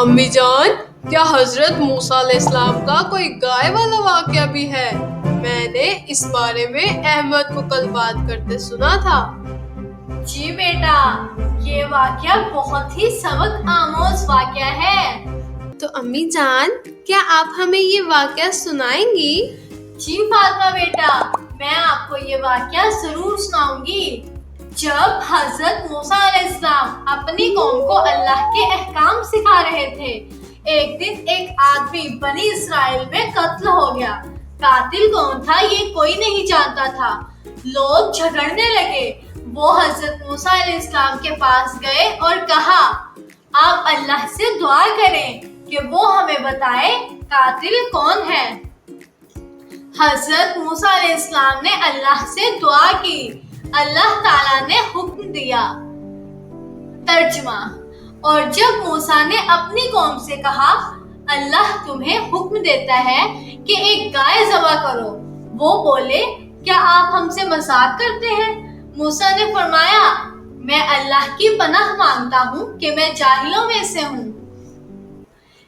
امی جان، کیا حضرت موسیٰ علیہ السلام کا کوئی گائے والا واقعہ بھی ہے؟ میں نے اس بارے میں احمد کو کل بات کرتے سنا تھا۔ جی بیٹا، یہ واقعہ بہت ہی سبق آموز واقعہ ہے۔ تو امی جان، کیا آپ ہمیں یہ واقعہ سنائیں گی؟ جی فاطمہ بیٹا، میں آپ کو یہ واقعہ ضرور سناؤں گی۔ جب حضرت موسیٰ علیہ السلام اپنی قوم کو اللہ کے احکام سکھا رہے تھے، ایک دن ایک آدمی بنی اسرائیل میں قتل ہو گیا۔ قاتل کون تھا یہ کوئی نہیں جانتا تھا۔ لوگ جھگڑنے لگے۔ وہ حضرت موسیٰ علیہ السلام کے پاس گئے اور کہا، آپ اللہ سے دعا کریں کہ وہ ہمیں بتائے قاتل کون ہے۔ حضرت موسیٰ علیہ السلام نے اللہ سے دعا کی۔ اللہ تعالیٰ نے حکم دیا۔ ترجمہ: اور جب موسیٰ نے اپنی قوم سے کہا، اللہ تمہیں حکم دیتا ہے کہ ایک گائے ذبح کرو، وہ بولے، کیا آپ ہم سے مذاق کرتے ہیں؟ موسیٰ نے فرمایا، میں اللہ کی پناہ مانگتا ہوں کہ میں جاہلوں میں سے ہوں۔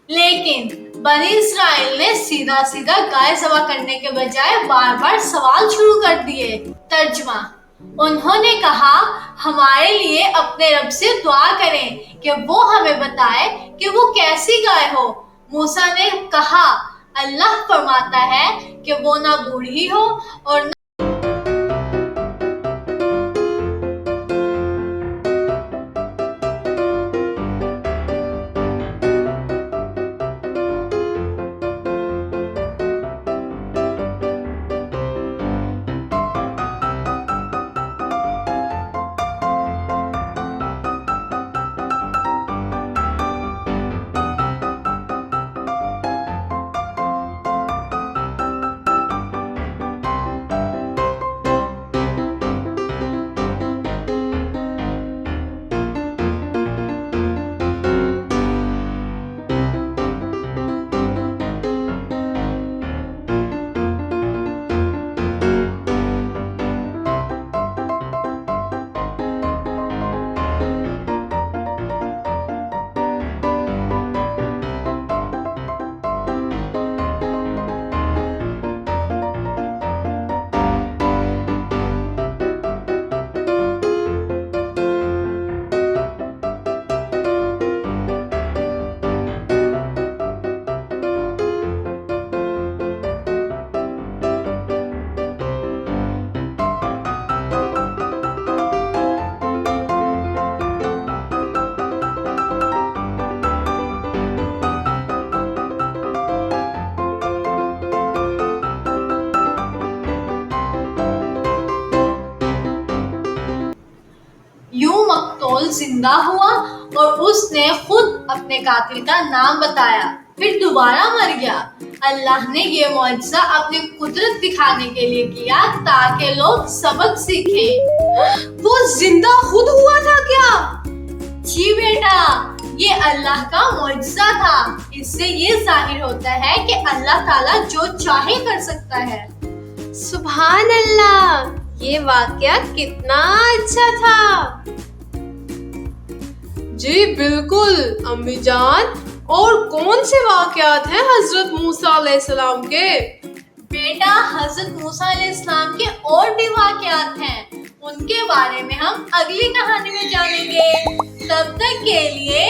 لیکن بنی اسرائیل نے سیدھا سیدھا گائے ذبح کرنے کے بجائے بار بار سوال شروع کر دیے۔ ترجمہ: انہوں نے کہا، ہمارے لیے اپنے رب سے دعا کریں کہ وہ ہمیں بتائے کہ وہ کیسی گائے ہو۔ موسیٰ نے کہا، اللہ فرماتا ہے کہ وہ نہ بوڑھی ہو اور نہ یوں مقتول زندہ ہوا اور اس نے خود اپنے قاتل کا نام بتایا، پھر دوبارہ مر گیا۔ اللہ نے یہ معجزہ اپنی قدرت دکھانے کے لیے کیا تاکہ لوگ سبق سیکھیں۔ وہ زندہ خود ہوا تھا کیا؟ جی بیٹا، یہ اللہ کا معجزہ تھا۔ اس سے یہ ظاہر ہوتا ہے کہ اللہ تعالیٰ جو چاہے کر سکتا ہے۔ سبحان اللہ، یہ واقعہ کتنا اچھا تھا۔ جی بالکل امی جان، اور کون سے واقعات ہیں حضرت موسیٰ علیہ السلام کے؟ بیٹا، حضرت موسیٰ علیہ السلام کے اور بھی واقعات ہیں، ان کے بارے میں ہم اگلی کہانی میں جانیں گے۔ تب تک کے لیے